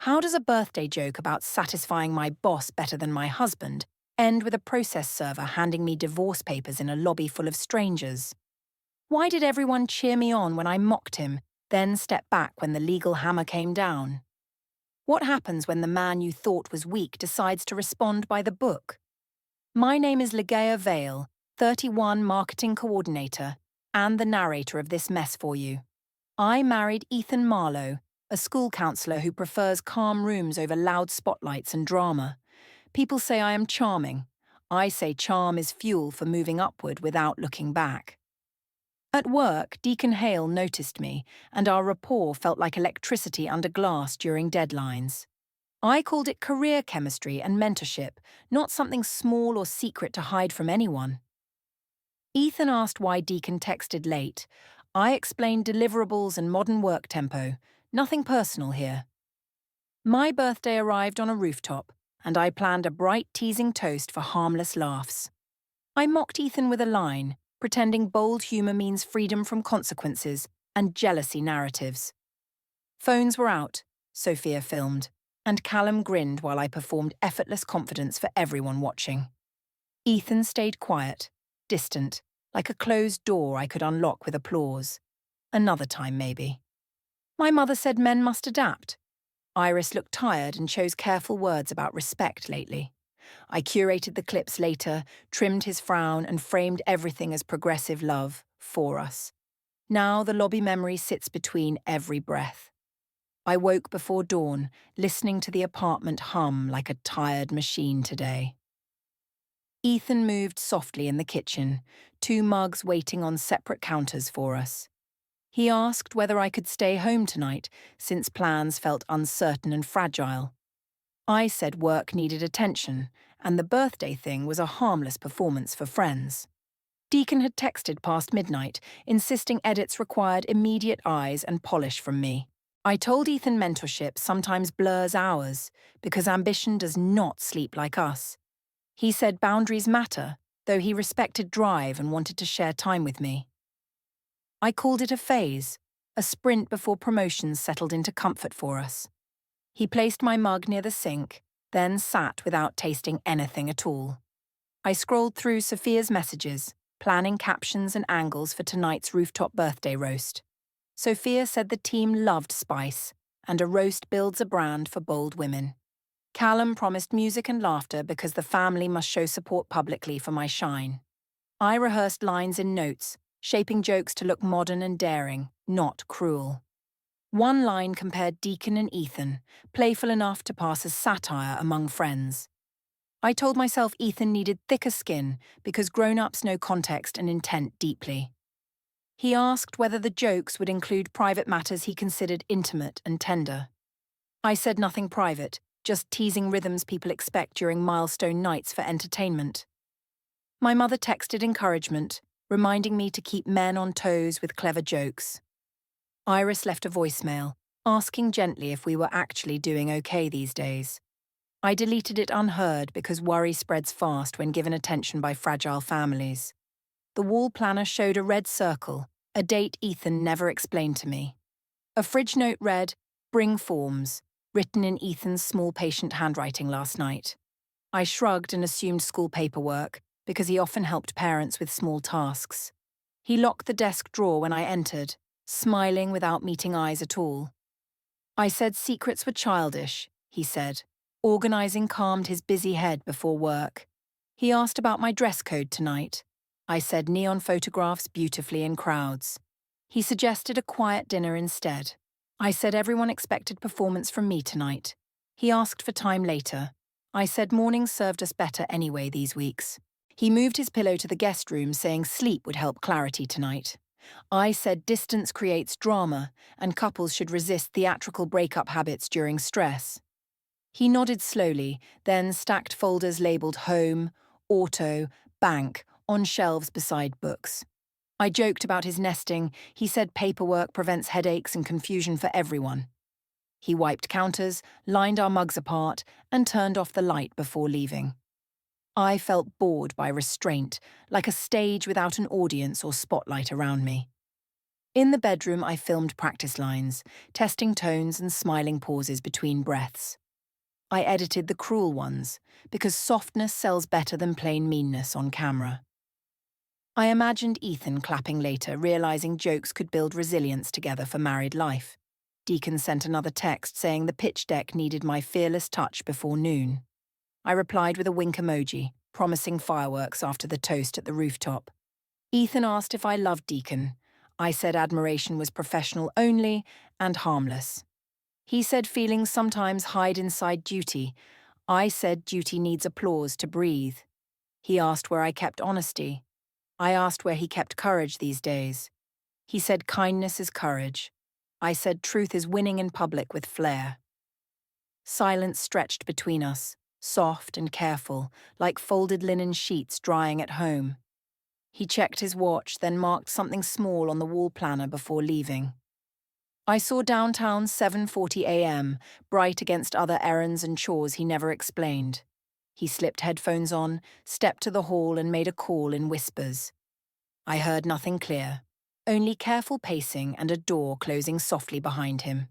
How does a birthday joke about satisfying my boss better than my husband end with a process server handing me divorce papers in a lobby full of strangers? Why did everyone cheer me on when I mocked him, then step back when the legal hammer came down? What happens when the man you thought was weak decides to respond by the book? My name is Ligea Vale, 31 marketing coordinator, and the narrator of this mess for you. I married Ethan Marlowe, a school counselor who prefers calm rooms over loud spotlights and drama. People say I am charming. I say charm is fuel for moving upward without looking back. At work, Deacon Hale noticed me, and our rapport felt like electricity under glass during deadlines. I called it career chemistry and mentorship, not something small or secret to hide from anyone. Ethan asked why Deacon texted late. I explained deliverables and modern work tempo, nothing personal here. My birthday arrived on a rooftop, and I planned a bright, teasing toast for harmless laughs. I mocked Ethan with a line, pretending bold humour means freedom from consequences and jealousy narratives. Phones were out, Sophia filmed, and Callum grinned while I performed effortless confidence for everyone watching. Ethan stayed quiet, distant, like a closed door I could unlock with applause. Another time, maybe. My mother said men must adapt. Iris looked tired and chose careful words about respect lately. I curated the clips later, trimmed his frown, and framed everything as progressive love for us. Now the lobby memory sits between every breath. I woke before dawn, listening to the apartment hum like a tired machine today. Ethan moved softly in the kitchen, 2 mugs waiting on separate counters for us. He asked whether I could stay home tonight, since plans felt uncertain and fragile. I said work needed attention, and the birthday thing was a harmless performance for friends. Deacon had texted past midnight, insisting edits required immediate eyes and polish from me. I told Ethan mentorship sometimes blurs hours, because ambition does not sleep like us. He said boundaries matter, though he respected drive and wanted to share time with me. I called it a phase, a sprint before promotions settled into comfort for us. He placed my mug near the sink, then sat without tasting anything at all. I scrolled through Sophia's messages, planning captions and angles for tonight's rooftop birthday roast. Sophia said the team loved spice, and a roast builds a brand for bold women. Callum promised music and laughter because the family must show support publicly for my shine. I rehearsed lines in notes, shaping jokes to look modern and daring, not cruel. One line compared Deacon and Ethan, playful enough to pass as satire among friends. I told myself Ethan needed thicker skin because grown-ups know context and intent deeply. He asked whether the jokes would include private matters he considered intimate and tender. I said nothing private, just teasing rhythms people expect during milestone nights for entertainment. My mother texted encouragement, reminding me to keep men on toes with clever jokes. Iris left a voicemail, asking gently if we were actually doing okay these days. I deleted it unheard because worry spreads fast when given attention by fragile families. The wall planner showed a red circle, a date Ethan never explained to me. A fridge note read, "Bring forms," written in Ethan's small patient handwriting last night. I shrugged and assumed school paperwork, because he often helped parents with small tasks. He locked the desk drawer when I entered, smiling without meeting eyes at all. I said secrets were childish, he said. Organizing calmed his busy head before work. He asked about my dress code tonight. I said neon photographs beautifully in crowds. He suggested a quiet dinner instead. I said everyone expected performance from me tonight. He asked for time later. I said mornings served us better anyway these weeks. He moved his pillow to the guest room, saying sleep would help clarity tonight. I said distance creates drama, and couples should resist theatrical breakup habits during stress. He nodded slowly, then stacked folders labelled home, auto, bank on shelves beside books. I joked about his nesting. He said paperwork prevents headaches and confusion for everyone. He wiped counters, lined our mugs apart, and turned off the light before leaving. I felt bored by restraint, like a stage without an audience or spotlight around me. In the bedroom, I filmed practice lines, testing tones and smiling pauses between breaths. I edited the cruel ones, because softness sells better than plain meanness on camera. I imagined Ethan clapping later, realizing jokes could build resilience together for married life. Deacon sent another text saying the pitch deck needed my fearless touch before noon. I replied with a wink emoji, promising fireworks after the toast at the rooftop. Ethan asked if I loved Deacon. I said admiration was professional only and harmless. He said feelings sometimes hide inside duty. I said duty needs applause to breathe. He asked where I kept honesty. I asked where he kept courage these days. He said kindness is courage. I said truth is winning in public with flair. Silence stretched between us, soft and careful, like folded linen sheets drying at home. He checked his watch, then marked something small on the wall planner before leaving. I saw downtown 7:40 a.m., bright against other errands and chores he never explained. He slipped headphones on, stepped to the hall and made a call in whispers. I heard nothing clear, only careful pacing and a door closing softly behind him.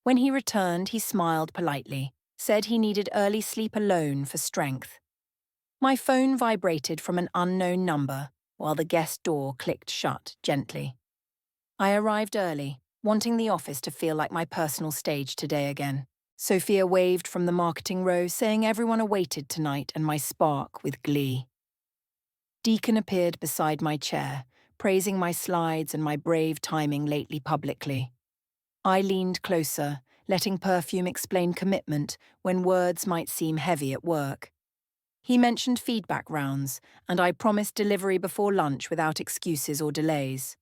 When he returned, he smiled politely, said he needed early sleep alone for strength. My phone vibrated from an unknown number, while the guest door clicked shut gently. I arrived early, wanting the office to feel like my personal stage today again. Sophia waved from the marketing row, saying everyone awaited tonight and my spark with glee. Deacon appeared beside my chair, praising my slides and my brave timing lately publicly. I leaned closer, letting perfume explain commitment when words might seem heavy at work. He mentioned feedback rounds, and I promised delivery before lunch without excuses or delays.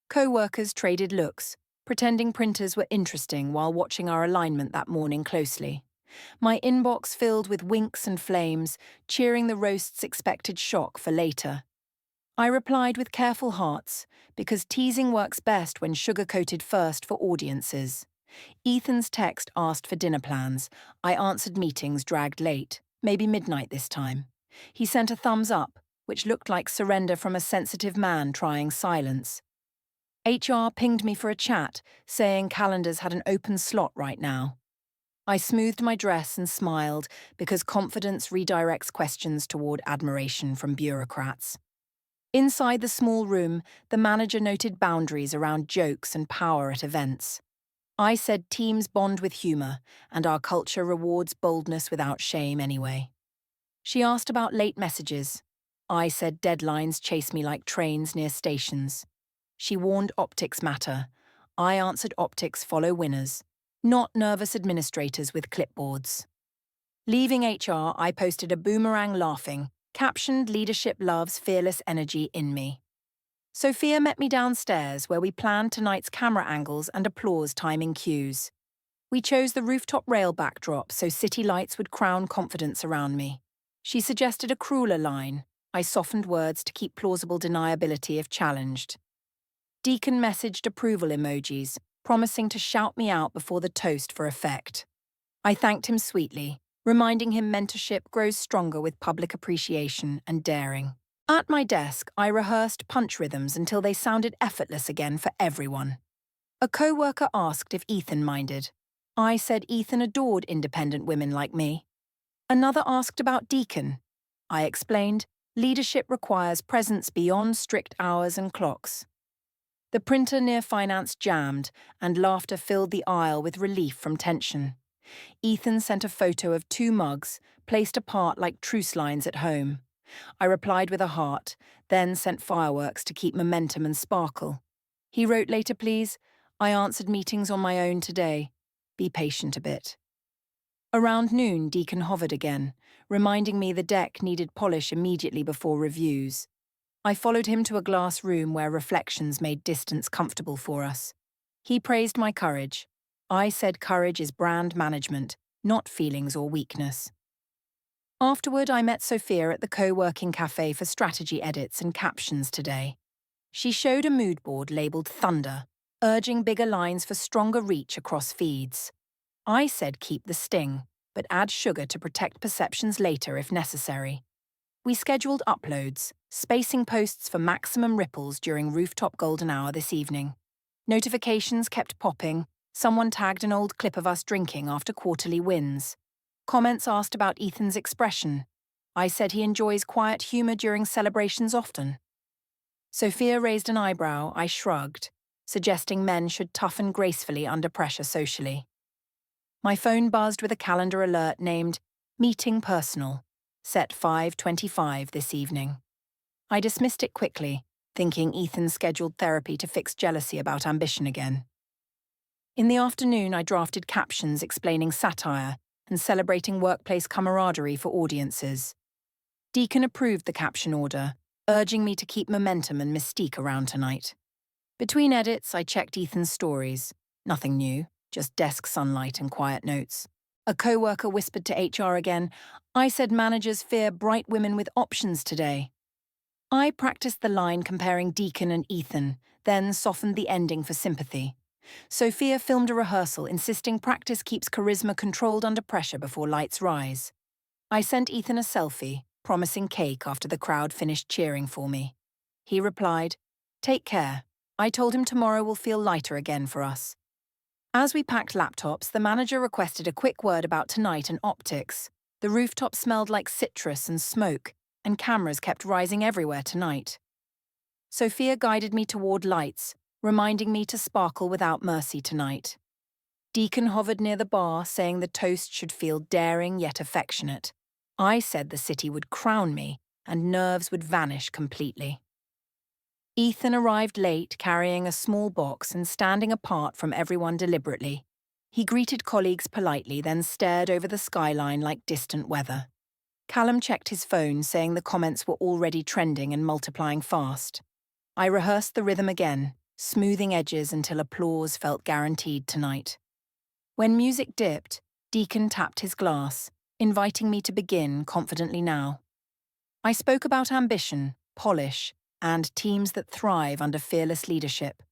Co-workers traded looks, pretending printers were interesting while watching our alignment that morning closely. My inbox filled with winks and flames, cheering the roast's expected shock for later. I replied with careful hearts, because teasing works best when sugar-coated first for audiences. Ethan's text asked for dinner plans. I answered meetings dragged late, maybe midnight this time. He sent a thumbs up, which looked like surrender from a sensitive man trying silence. HR pinged me for a chat, saying calendars had an open slot right now. I smoothed my dress and smiled, because confidence redirects questions toward admiration from bureaucrats. Inside the small room, the manager noted boundaries around jokes and power at events. I said teams bond with humor, and our culture rewards boldness without shame anyway. She asked about late messages. I said deadlines chase me like trains near stations. She warned optics matter. I answered optics follow winners, not nervous administrators with clipboards. Leaving HR, I posted a boomerang laughing, captioned "Leadership loves fearless energy in me." Sophia met me downstairs where we planned tonight's camera angles and applause timing cues. We chose the rooftop rail backdrop so city lights would crown confidence around me. She suggested a crueler line. I softened words to keep plausible deniability if challenged. Deacon messaged approval emojis, promising to shout me out before the toast for effect. I thanked him sweetly, reminding him mentorship grows stronger with public appreciation and daring. At my desk, I rehearsed punch rhythms until they sounded effortless again for everyone. A co-worker asked if Ethan minded. I said Ethan adored independent women like me. Another asked about Deacon. I explained, leadership requires presence beyond strict hours and clocks. The printer near finance jammed, and laughter filled the aisle with relief from tension. Ethan sent a photo of 2 mugs, placed apart like truce lines at home. I replied with a heart, then sent fireworks to keep momentum and sparkle. He wrote later, please. I answered meetings on my own today. Be patient a bit. Around noon, Deacon hovered again, reminding me the deck needed polish immediately before reviews. I followed him to a glass room where reflections made distance comfortable for us. He praised my courage. I said courage is brand management, not feelings or weakness. Afterward, I met Sophia at the co-working cafe for strategy edits and captions today. She showed a mood board labelled Thunder, urging bigger lines for stronger reach across feeds. I said keep the sting, but add sugar to protect perceptions later if necessary. We scheduled uploads, spacing posts for maximum ripples during rooftop golden hour this evening. Notifications kept popping. Someone tagged an old clip of us drinking after quarterly wins. Comments asked about Ethan's expression. I said he enjoys quiet humour during celebrations often. Sophia raised an eyebrow. I shrugged, suggesting men should toughen gracefully under pressure socially. My phone buzzed with a calendar alert named Meeting Personal, set 5:25 this evening. I dismissed it quickly, thinking Ethan scheduled therapy to fix jealousy about ambition again. In the afternoon, I drafted captions explaining satire and celebrating workplace camaraderie for audiences. Deacon approved the caption order, urging me to keep momentum and mystique around tonight. Between edits, I checked Ethan's stories. Nothing new, just desk sunlight and quiet notes. A co-worker whispered to HR again, I said managers fear bright women with options today. I practiced the line comparing Deacon and Ethan, then softened the ending for sympathy. Sophia filmed a rehearsal, insisting practice keeps charisma controlled under pressure before lights rise. I sent Ethan a selfie, promising cake after the crowd finished cheering for me. He replied, Take care. I told him tomorrow will feel lighter again for us. As we packed laptops, the manager requested a quick word about tonight and optics. The rooftop smelled like citrus and smoke, and cameras kept rising everywhere tonight. Sophia guided me toward lights, reminding me to sparkle without mercy tonight. Deacon hovered near the bar, saying the toast should feel daring yet affectionate. I said the city would crown me, and nerves would vanish completely. Ethan arrived late, carrying a small box and standing apart from everyone deliberately. He greeted colleagues politely, then stared over the skyline like distant weather. Callum checked his phone, saying the comments were already trending and multiplying fast. I rehearsed the rhythm again, smoothing edges until applause felt guaranteed tonight. When music dipped, Deacon tapped his glass, inviting me to begin confidently now. I spoke about ambition, polish, and teams that thrive under fearless leadership.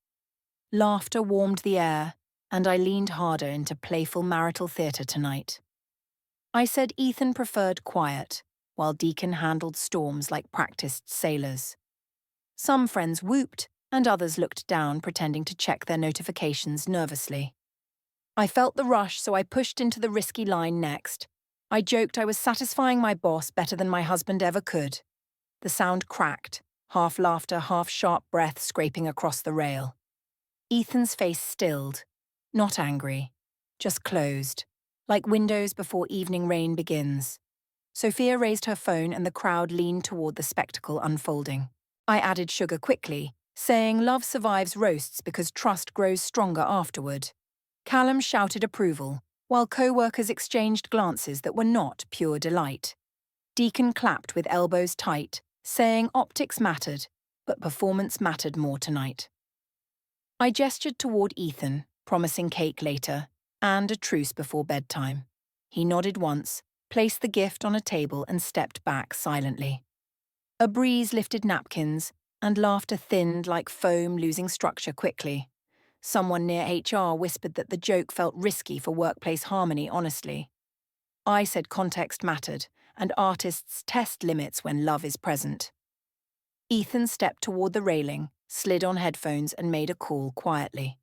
Laughter warmed the air, and I leaned harder into playful marital theatre tonight. I said Ethan preferred quiet, while Deacon handled storms like practiced sailors. Some friends whooped, and others looked down, pretending to check their notifications nervously. I felt the rush, so I pushed into the risky line next. I joked I was satisfying my boss better than my husband ever could. The sound cracked, half laughter, half sharp breath scraping across the rail. Ethan's face stilled, not angry, just closed, like windows before evening rain begins. Sophia raised her phone and the crowd leaned toward the spectacle unfolding. I added sugar quickly, saying love survives roasts because trust grows stronger afterward. Callum shouted approval, while co-workers exchanged glances that were not pure delight. Deacon clapped with elbows tight, saying optics mattered, but performance mattered more tonight. I gestured toward Ethan, promising cake later, and a truce before bedtime. He nodded once, placed the gift on a table and stepped back silently. A breeze lifted napkins, and laughter thinned like foam losing structure quickly. Someone near HR whispered that the joke felt risky for workplace harmony honestly. I said context mattered, and artists test limits when love is present. Ethan stepped toward the railing, slid on headphones and made a call quietly.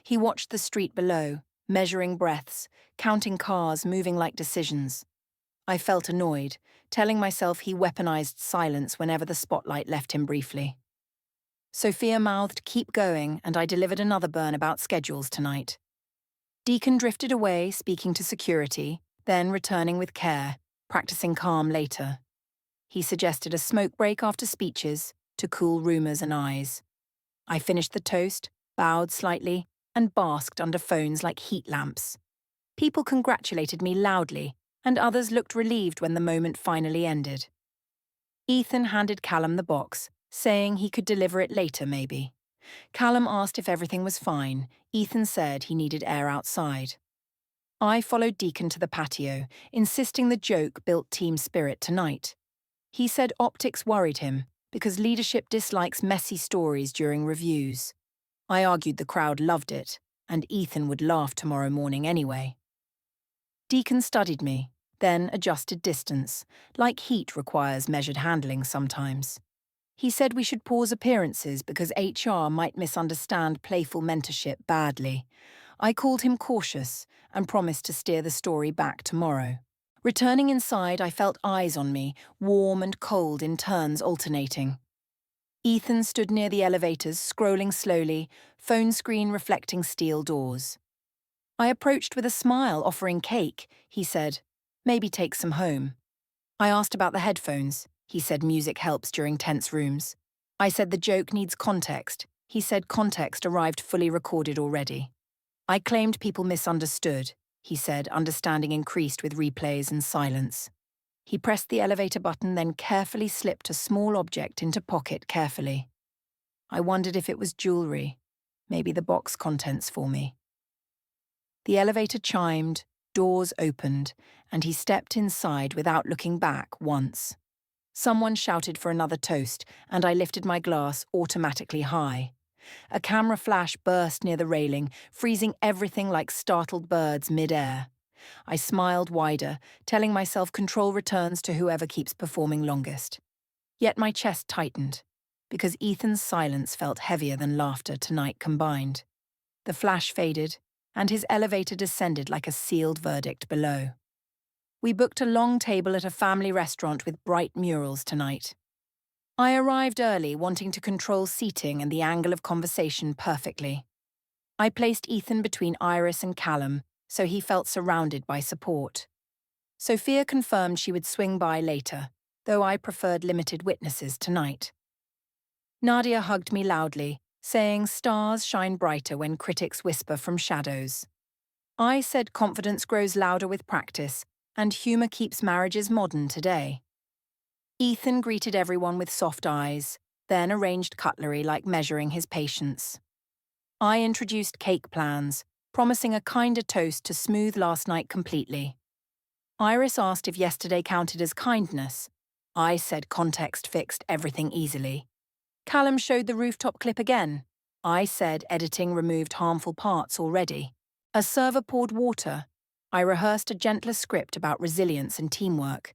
He watched the street below, measuring breaths, counting cars moving like decisions. I felt annoyed, telling myself he weaponized silence whenever the spotlight left him briefly. Sophia mouthed, "Keep going," and I delivered another burn about schedules tonight. Deacon drifted away, speaking to security, then returning with care, practicing calm later. He suggested a smoke break after speeches to cool rumors and eyes. I finished the toast, bowed slightly, and basked under phones like heat lamps. People congratulated me loudly, and others looked relieved when the moment finally ended. Ethan handed Callum the box, saying he could deliver it later maybe. Callum asked if everything was fine. Ethan said he needed air outside. I followed Deacon to the patio, insisting the joke built team spirit tonight. He said optics worried him, because leadership dislikes messy stories during reviews. I argued the crowd loved it, and Ethan would laugh tomorrow morning anyway. Deacon studied me, then adjusted distance, like heat requires measured handling sometimes. He said we should pause appearances because HR might misunderstand playful mentorship badly. I called him cautious and promised to steer the story back tomorrow. Returning inside, I felt eyes on me, warm and cold in turns alternating. Ethan stood near the elevators, scrolling slowly, phone screen reflecting steel doors. I approached with a smile, offering cake. He said, "Maybe take some home." I asked about the headphones. He said music helps during tense rooms. I said the joke needs context. He said context arrived fully recorded already. I claimed people misunderstood. He said understanding increased with replays and silence. He pressed the elevator button, then carefully slipped a small object into pocket carefully. I wondered if it was jewelry, maybe the box contents for me. The elevator chimed, doors opened, and he stepped inside without looking back once. Someone shouted for another toast, and I lifted my glass automatically high. A camera flash burst near the railing, freezing everything like startled birds mid-air. I smiled wider, telling myself control returns to whoever keeps performing longest. Yet my chest tightened, because Ethan's silence felt heavier than laughter tonight combined. The flash faded, and his elevator descended like a sealed verdict below. We booked a long table at a family restaurant with bright murals tonight. I arrived early, wanting to control seating and the angle of conversation perfectly. I placed Ethan between Iris and Callum, so he felt surrounded by support. Sophia confirmed she would swing by later, though I preferred limited witnesses tonight. Nadia hugged me loudly, saying stars shine brighter when critics whisper from shadows. I said confidence grows louder with practice, and humour keeps marriages modern today. Ethan greeted everyone with soft eyes, then arranged cutlery like measuring his patience. I introduced cake plans, promising a kinder toast to smooth last night completely. Iris asked if yesterday counted as kindness. I said context fixed everything easily. Callum showed the rooftop clip again. I said editing removed harmful parts already. A server poured water. I rehearsed a gentler script about resilience and teamwork.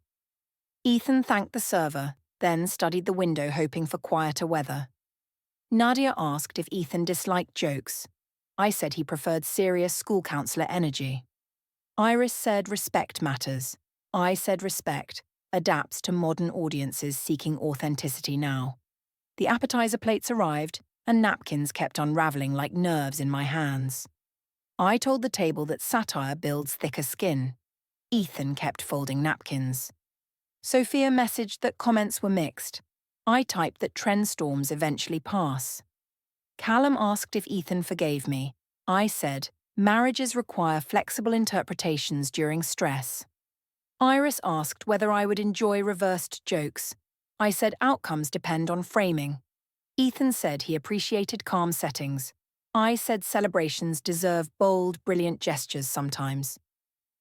Ethan thanked the server, then studied the window hoping for quieter weather. Nadia asked if Ethan disliked jokes. I said he preferred serious school counselor energy. Iris said respect matters. I said respect adapts to modern audiences seeking authenticity now. The appetizer plates arrived, and napkins kept unraveling like nerves in my hands. I told the table that satire builds thicker skin. Ethan kept folding napkins. Sophia messaged that comments were mixed. I typed that trend storms eventually pass. Callum asked if Ethan forgave me. I said, marriages require flexible interpretations during stress. Iris asked whether I would enjoy reversed jokes. I said outcomes depend on framing. Ethan said he appreciated calm settings. I said celebrations deserve bold, brilliant gestures sometimes.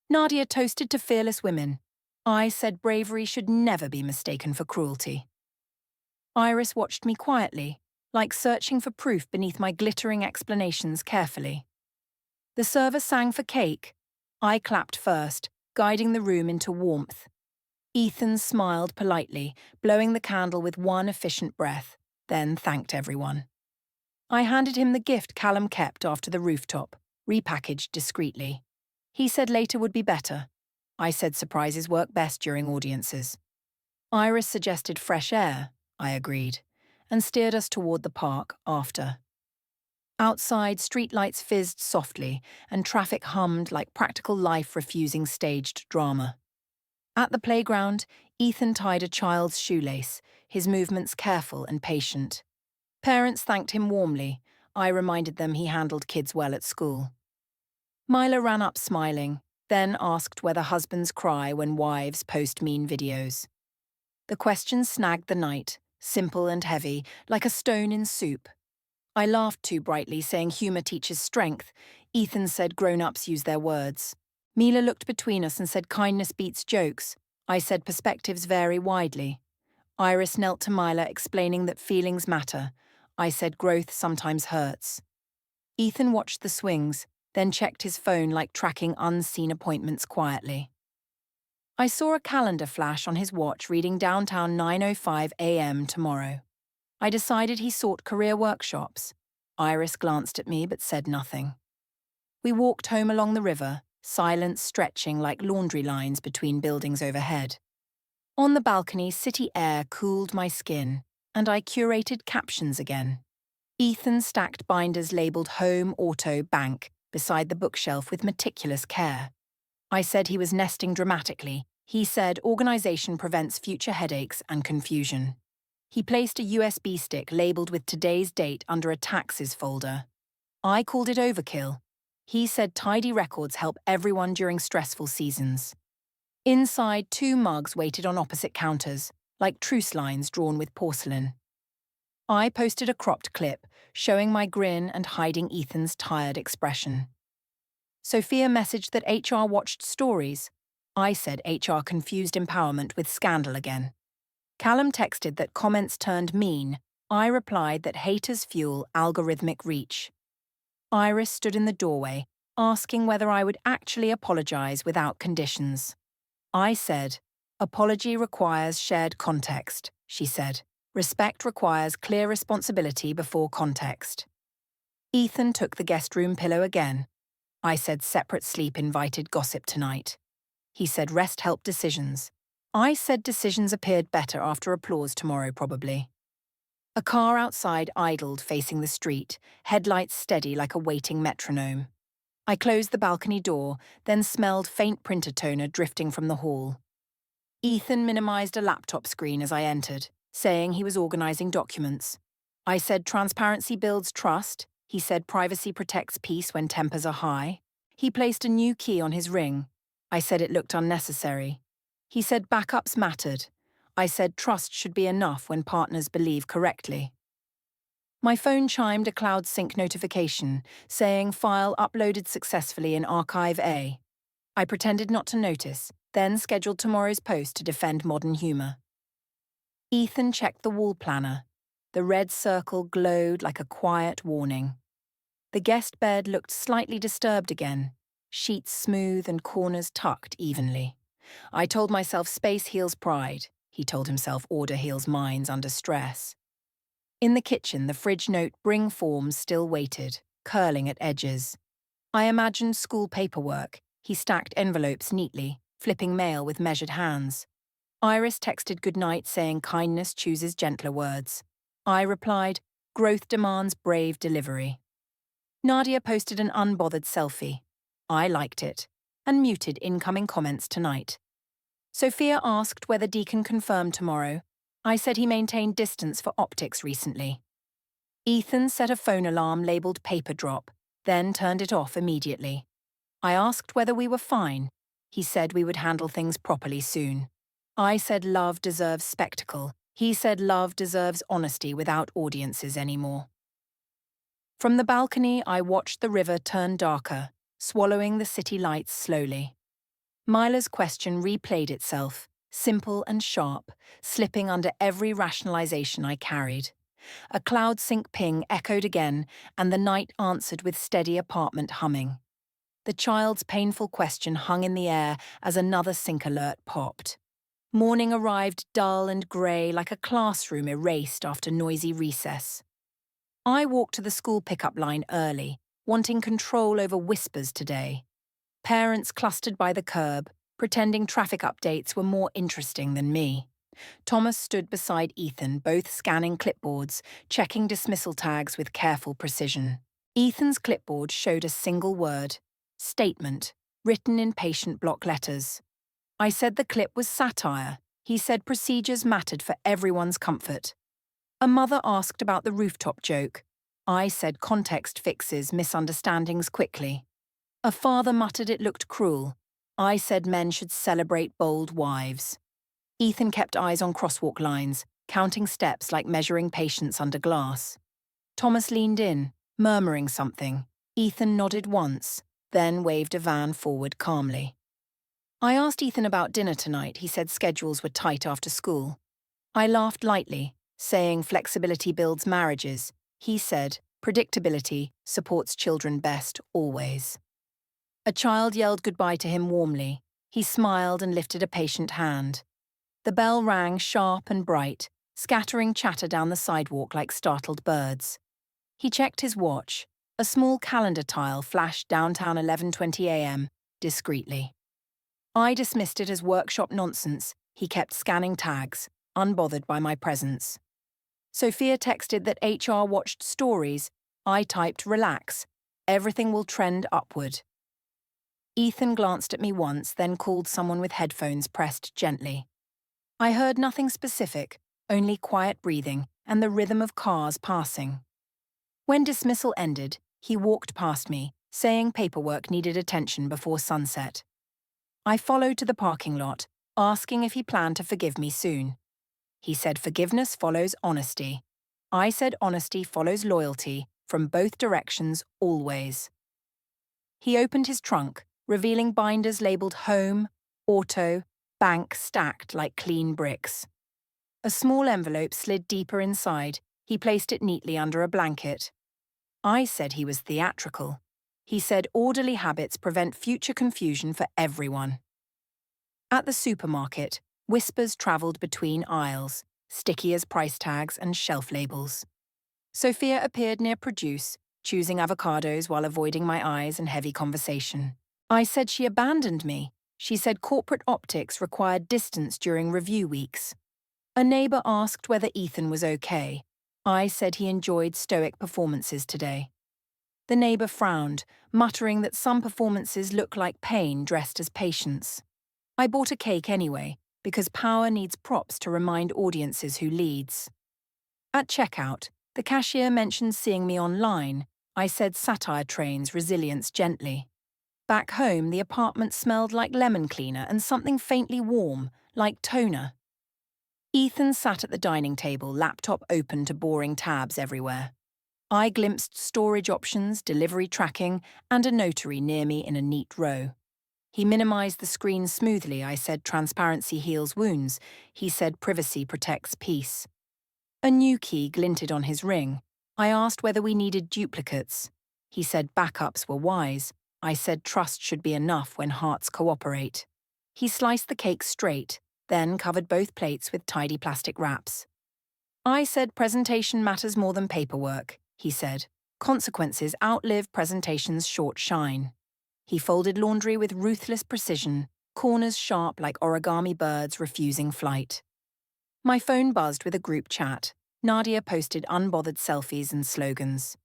Nadia toasted to fearless women. I said bravery should never be mistaken for cruelty. Iris watched me quietly, like searching for proof beneath my glittering explanations carefully. The server sang for cake. I clapped first, guiding the room into warmth. Ethan smiled politely, blowing the candle with one efficient breath, then thanked everyone. I handed him the gift Callum kept after the rooftop, repackaged discreetly. He said later would be better. I said surprises work best during audiences. Iris suggested fresh air, I agreed, and steered us toward the park after. Outside, streetlights fizzed softly, and traffic hummed like practical life refusing staged drama. At the playground, Ethan tied a child's shoelace, his movements careful and patient. Parents thanked him warmly. I reminded them he handled kids well at school. Mila ran up smiling, then asked whether husbands cry when wives post mean videos. The question snagged the night, simple and heavy, like a stone in soup. I laughed too brightly, saying humour teaches strength. Ethan said grown-ups use their words. Mila looked between us and said kindness beats jokes. I said perspectives vary widely. Iris knelt to Mila, explaining that feelings matter. I said growth sometimes hurts. Ethan watched the swings, then checked his phone like tracking unseen appointments quietly. I saw a calendar flash on his watch reading downtown 9:05 a.m. tomorrow. I decided he sought career workshops. Iris glanced at me but said nothing. We walked home along the river, silence stretching like laundry lines between buildings overhead. On the balcony, city air cooled my skin, and I curated captions again. Ethan stacked binders labelled Home, Auto, Bank beside the bookshelf with meticulous care. I said he was nesting dramatically. He said organisation prevents future headaches and confusion. He placed a USB stick labelled with today's date under a taxes folder. I called it overkill. He said tidy records help everyone during stressful seasons. Inside, 2 mugs waited on opposite counters, like truce lines drawn with porcelain. I posted a cropped clip, showing my grin and hiding Ethan's tired expression. Sophia messaged that HR watched stories. I said HR confused empowerment with scandal again. Callum texted that comments turned mean. I replied that haters fuel algorithmic reach. Iris stood in the doorway, asking whether I would actually apologise without conditions. I said, apology requires shared context, she said. Respect requires clear responsibility before context. Ethan took the guest room pillow again. I said separate sleep invited gossip tonight. He said rest helped decisions. I said decisions appeared better after applause tomorrow probably. A car outside idled facing the street, headlights steady like a waiting metronome. I closed the balcony door, then smelled faint printer toner drifting from the hall. Ethan minimized a laptop screen as I entered, saying he was organizing documents. I said transparency builds trust. He said privacy protects peace when tempers are high. He placed a new key on his ring. I said it looked unnecessary. He said backups mattered. I said trust should be enough when partners believe correctly. My phone chimed a cloud sync notification, saying file uploaded successfully in Archive A. I pretended not to notice, then scheduled tomorrow's post to defend modern humour. Ethan checked the wall planner. The red circle glowed like a quiet warning. The guest bed looked slightly disturbed again, sheets smooth and corners tucked evenly. I told myself space heals pride. He told himself order heals minds under stress. In the kitchen, the fridge note bring forms still waited, curling at edges. I imagined school paperwork. He stacked envelopes neatly, flipping mail with measured hands. Iris texted goodnight saying kindness chooses gentler words. I replied, growth demands brave delivery. Nadia posted an unbothered selfie. I liked it, and muted incoming comments tonight. Sophia asked whether Deacon confirmed tomorrow. I said he maintained distance for optics recently. Ethan set a phone alarm labelled paper drop, then turned it off immediately. I asked whether we were fine. He said we would handle things properly soon. I said love deserves spectacle. He said love deserves honesty without audiences anymore. From the balcony, I watched the river turn darker, swallowing the city lights slowly. Myla's question replayed itself, simple and sharp, slipping under every rationalization I carried. A cloud sync ping echoed again, and the night answered with steady apartment humming. The child's painful question hung in the air as another sync alert popped. Morning arrived dull and grey like a classroom erased after noisy recess. I walked to the school pickup line early, wanting control over whispers today. Parents clustered by the curb, pretending traffic updates were more interesting than me. Thomas stood beside Ethan, both scanning clipboards, checking dismissal tags with careful precision. Ethan's clipboard showed a single word, statement, written in patient block letters. I said the clip was satire. He said procedures mattered for everyone's comfort. A mother asked about the rooftop joke. I said context fixes misunderstandings quickly. A father muttered it looked cruel. I said men should celebrate bold wives. Ethan kept eyes on crosswalk lines, counting steps like measuring patience under glass. Thomas leaned in, murmuring something. Ethan nodded once, then waved a van forward calmly. I asked Ethan about dinner tonight. He said schedules were tight after school. I laughed lightly, saying flexibility builds marriages. He said predictability supports children best always. A child yelled goodbye to him warmly. He smiled and lifted a patient hand. The bell rang sharp and bright, scattering chatter down the sidewalk like startled birds. He checked his watch. A small calendar tile flashed downtown 11:20 a.m. discreetly. I dismissed it as workshop nonsense. He kept scanning tags, unbothered by my presence. Sophia texted that HR watched stories. I typed, relax. Everything will trend upward. Ethan glanced at me once, then called someone with headphones pressed gently. I heard nothing specific, only quiet breathing and the rhythm of cars passing. When dismissal ended, he walked past me, saying paperwork needed attention before sunset. I followed to the parking lot, asking if he planned to forgive me soon. He said forgiveness follows honesty. I said honesty follows loyalty, from both directions, always. He opened his trunk, revealing binders labeled home, auto, bank stacked like clean bricks. A small envelope slid deeper inside. He placed it neatly under a blanket. I said he was theatrical. He said orderly habits prevent future confusion for everyone. At the supermarket, whispers travelled between aisles, sticky as price tags and shelf labels. Sophia appeared near produce, choosing avocados while avoiding my eyes and heavy conversation. I said she abandoned me. She said corporate optics required distance during review weeks. A neighbour asked whether Ethan was okay. I said he enjoyed stoic performances today. The neighbour frowned, muttering that some performances look like pain dressed as patience. I bought a cake anyway, because power needs props to remind audiences who leads. At checkout, the cashier mentioned seeing me online. I said satire trains resilience gently. Back home, the apartment smelled like lemon cleaner and something faintly warm, like toner. Ethan sat at the dining table, laptop open to boring tabs everywhere. I glimpsed storage options, delivery tracking, and a notary near me in a neat row. He minimized the screen smoothly. I said transparency heals wounds. He said privacy protects peace. A new key glinted on his ring. I asked whether we needed duplicates. He said backups were wise. I said trust should be enough when hearts cooperate. He sliced the cake straight, then covered both plates with tidy plastic wraps. I said presentation matters more than paperwork, he said. Consequences outlive presentation's short shine. He folded laundry with ruthless precision, corners sharp like origami birds refusing flight. My phone buzzed with a group chat. Nadia posted unbothered selfies and slogans.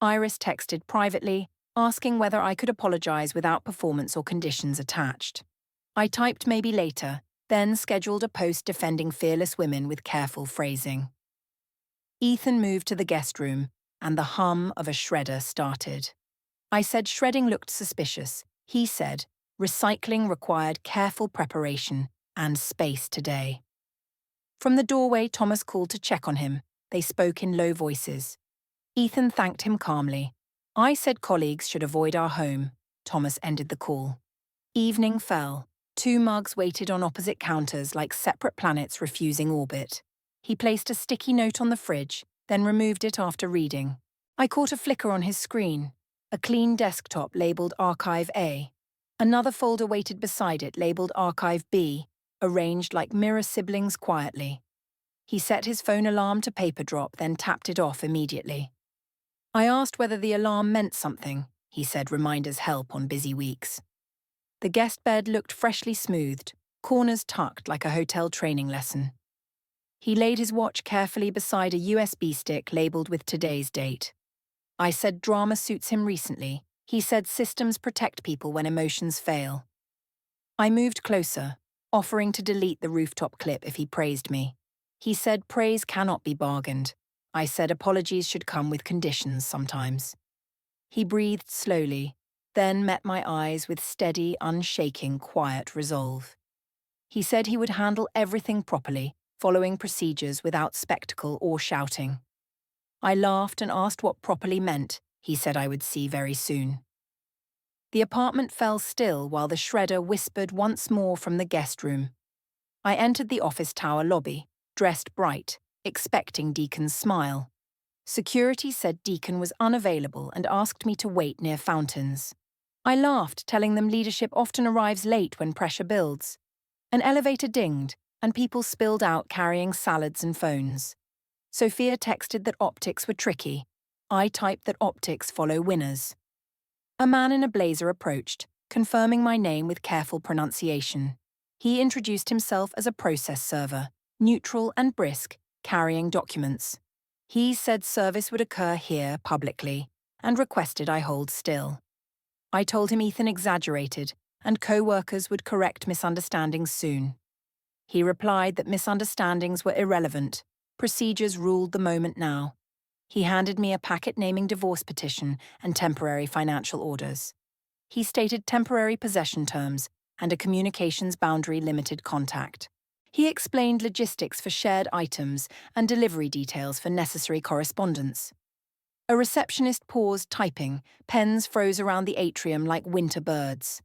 Iris texted privately, asking whether I could apologize without performance or conditions attached. I typed maybe later, then scheduled a post defending fearless women with careful phrasing. Ethan moved to the guest room, and the hum of a shredder started. I said shredding looked suspicious. He said recycling required careful preparation and space today. From the doorway, Thomas called to check on him. They spoke in low voices. Ethan thanked him calmly. I said colleagues should avoid our home. Thomas ended the call. Evening fell. 2 mugs waited on opposite counters like separate planets refusing orbit. He placed a sticky note on the fridge, then removed it after reading. I caught a flicker on his screen. A clean desktop labelled Archive A. Another folder waited beside it labelled Archive B, arranged like mirror siblings quietly. He set his phone alarm to paper drop, then tapped it off immediately. I asked whether the alarm meant something. He said reminders help on busy weeks. The guest bed looked freshly smoothed, corners tucked like a hotel training lesson. He laid his watch carefully beside a USB stick labelled with today's date. I said drama suits him recently. He said systems protect people when emotions fail. I moved closer, offering to delete the rooftop clip if he praised me. He said praise cannot be bargained. I said apologies should come with conditions sometimes. He breathed slowly, then met my eyes with steady, unshaking, quiet resolve. He said he would handle everything properly, following procedures without spectacle or shouting. I laughed and asked what properly meant. He said I would see very soon. The apartment fell still while the shredder whispered once more from the guest room. I entered the office tower lobby, dressed bright, expecting Deacon's smile. Security said Deacon was unavailable and asked me to wait near fountains. I laughed, telling them leadership often arrives late when pressure builds. An elevator dinged, and people spilled out carrying salads and phones. Sophia texted that optics were tricky. I typed that optics follow winners. A man in a blazer approached, confirming my name with careful pronunciation. He introduced himself as a process server, neutral and brisk, carrying documents. He said service would occur here publicly, and requested I hold still. I told him Ethan exaggerated, and co-workers would correct misunderstandings soon. He replied that misunderstandings were irrelevant. Procedures ruled the moment now. He handed me a packet naming divorce petition and temporary financial orders. He stated temporary possession terms and a communications boundary limited contact. He explained logistics for shared items and delivery details for necessary correspondence. A receptionist paused typing, pens froze around the atrium like winter birds.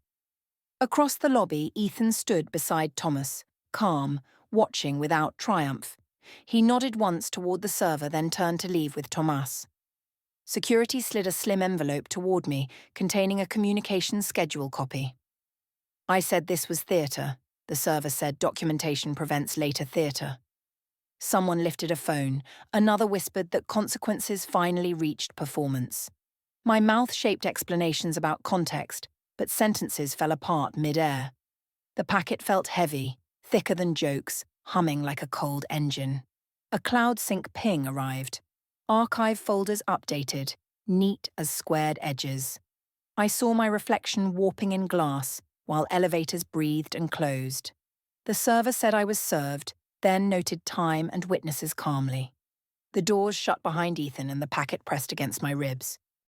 Across the lobby, Ethan stood beside Thomas, calm, watching without triumph. He nodded once toward the server, then turned to leave with Thomas. Security slid a slim envelope toward me, containing a communications schedule copy. I said this was theatre. The server said documentation prevents later theatre. Someone lifted a phone. Another whispered that consequences finally reached performance. My mouth shaped explanations about context, but sentences fell apart mid-air. The packet felt heavy, thicker than jokes, humming like a cold engine. A cloud sync ping arrived. Archive folders updated, neat as squared edges. I saw my reflection warping in glass, while elevators breathed and closed. The server said I was served, then noted time and witnesses calmly. The doors shut behind Ethan and the packet pressed against my ribs.